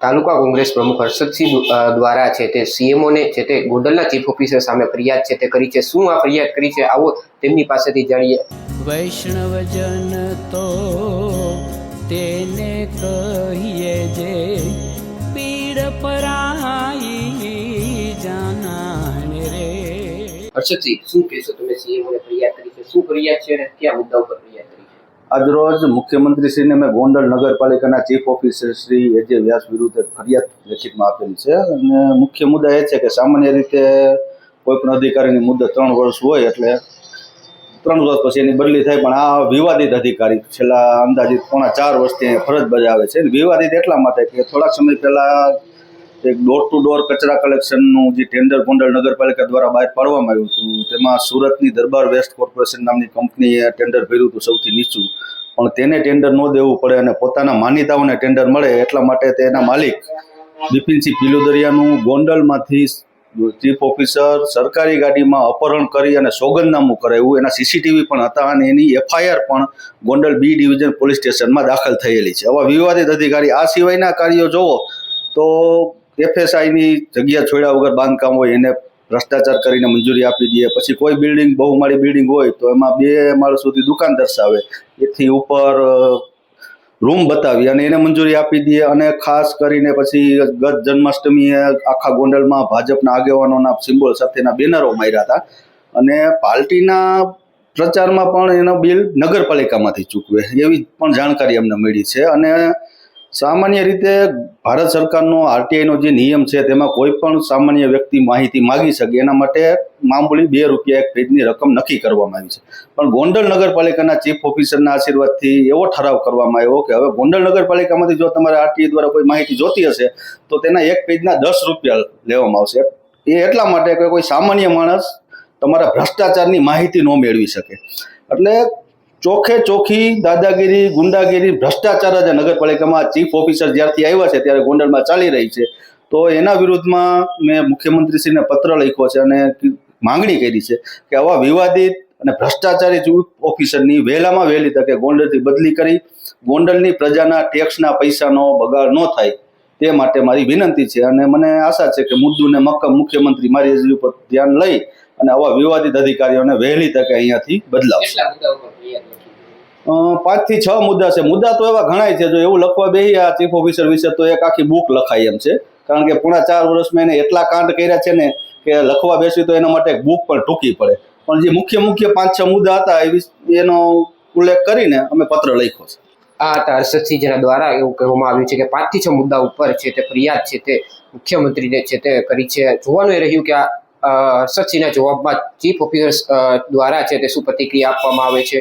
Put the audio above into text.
તાલુકા કોંગ્રેસ પ્રમુખ હર્ષદસિંહ દ્વારા છે તે સીએમઓને છે તે ગોંડલના ચીફ ઓફિસર સામે ફરિયાદ છે તે કરી છે। શું આ ફરિયાદ કરી છે, આવો તેમની પાસેથી જાણીએ। વૈષ્ણવજન તો તેને કહીએ જે પીડ પરાઈ જાનાને રે। હર્ષદસિંહ, શું કહેશો તમે? સીએમઓને ફરિયાદ કરી છે, શું ફરિયાદ છે અને કયા મુદ્દા ઉપર ફરિયાદ કરી છે? આજરોજ મુખ્યમંત્રીશ્રીને મેં ગોંડલ નગરપાલિકાના ચીફ ઓફિસર શ્રી એજે વ્યાસ વિરુદ્ધ ફરિયાદ લેખિતમાં આપેલી છે અને મુખ્ય મુદ્દા એ છે કે સામાન્ય રીતે કોઈ પણ અધિકારીની મુદ્દત 3 વર્ષ હોય એટલે 3 વર્ષ પછી એની બદલી થાય, પણ આ વિવાદિત અધિકારી છેલ્લા અંદાજિત 4.5 વર્ષથી ફરજ બજાવે છે। વિવાદિત એટલા માટે કે થોડાક સમય પહેલાં એક ડોર ટુ ડોર કચરા કલેક્શનનું જે ટેન્ડર ગોંડલ નગરપાલિકા દ્વારા બહાર પાડવામાં આવ્યું હતું, તેમાં સુરતની દરબાર વેસ્ટ કોર્પોરેશન નામની કંપનીએ ટેન્ડર ભર્યું હતું સૌથી નીચું, પણ તેને ટેન્ડર ન દેવું પડે અને પોતાના માનીતાઓને ટેન્ડર મળે એટલા માટે તેના માલિક બિપિનસિંહ પીલુદરિયાનું ગોંડલમાંથી ચીફ ઓફિસર સરકારી ગાડીમાં અપહરણ કરી અને સોગંદનામું કરાવ્યું। એના સીસીટીવી પણ હતા અને એની એફઆઈઆર પણ ગોંડલ બી ડિવિઝન પોલીસ સ્ટેશનમાં દાખલ થયેલી છે। આવા વિવાદિત અધિકારી આ સિવાયના કાર્યો જોવો તો એફએસઆઈની જગ્યા છોડ્યા વગર બાંધકામ હોય એને ભ્રષ્ટાચાર કરીને મંજૂરી આપી દે, પછી કોઈ બિલ્ડિંગ બહુમાળી બિલ્ડિંગ હોય તો એમાં 2 માળ સુધી દુકાન દર્શાવે, એથી ઉપર રૂમ બતાવી અને એને મંજૂરી આપી દે। અને ખાસ કરીને પછી ગત જન્માષ્ટમીએ આખા ગોંડલમાં ભાજપના આગેવાનોના સિમ્બોલ સાથેના બેનરો માર્યા હતા અને પાર્ટીના પ્રચારમાં પણ એનો બિલ નગરપાલિકામાંથી ચૂકવે એવી પણ જાણકારી અમને મળી છે। અને સામાન્ય રીતે ભારત સરકારનો આરટીઆઈનો જે નિયમ છે તેમાં કોઈ પણ સામાન્ય વ્યક્તિ માહિતી માગી શકે એના માટે મામૂલી ₹2 એક પેજની રકમ નક્કી કરવામાં આવી છે, પણ ગોંડલ નગરપાલિકાના ચીફ ઓફિસરના આશીર્વાદથી એવો ઠરાવ કરવામાં આવ્યો કે હવે ગોંડલ નગરપાલિકામાંથી જો તમારે આરટીઆઈ દ્વારા કોઈ માહિતી જોતી હશે તો તેના એક પેજના ₹10 લેવામાં આવશે। એ એટલા માટે કે કોઈ સામાન્ય માણસ તમારા ભ્રષ્ટાચારની માહિતી ન મેળવી શકે। એટલે ચોખે ચોખી દાદાગીરી, ગુંડાગીરી, ભ્રષ્ટાચાર જ નગરપાલિકામાં ચીફ ઓફિસર જ્યારથી આવ્યા છે ત્યારે ગોંડલમાં ચાલી રહી છે। તો એના વિરુદ્ધમાં મેં મુખ્યમંત્રીશ્રીને પત્ર લખ્યો છે અને માંગણી કરી છે કે આવા વિવાદિત અને ભ્રષ્ટાચારી ચીફ ઓફિસરની વહેલામાં વહેલી તકે ગોંડલથી બદલી કરી ગોંડલની પ્રજાના ટેક્સના પૈસાનો બગાડ ન થાય તે માટે મારી વિનંતી છે અને મને આશા છે કે મુદ્દુને મક્કમ મુખ્યમંત્રી મારી અરજી ઉપર ધ્યાન લઈ અને આવા વિવાદિત અધિકારીઓને વહેલી તકે અહીંયાથી બદલાવશે। 5 થી 6 મુદ્દા છે। મુદ્દા તો એવા ઘણાય છે, જો એવું લખવા બેહી આ ચીફ ઓફિસર વિશે તો એક આખી બુક લખાય એમ છે, કારણ કે 4.5 વર્ષમાં એને એટલા કાંડ કર્યા છે ને કે લખવા બેસી તો એના માટે એક બુક પણ ટૂંકી પડે, પણ જે મુખ્ય 5-6 મુદ્દા હતા એનો ઉલ્લેખ કરીને અમે પત્ર લખ્યો છે। આ હતા હર્ષદસિંહ જેના દ્વારા એવું કહેવામાં આવ્યું છે કે 5 થી 6 મુદ્દા ઉપર છે તે ફરિયાદ છે તે મુખ્યમંત્રીને છે તે કરી છે। જોવાનું એ રહ્યું કે આ હર્ષદસિંહના જવાબમાં ચીફ ઓફિસર દ્વારા છે તે શું પ્રતિક્રિયા આપવામાં આવે છે।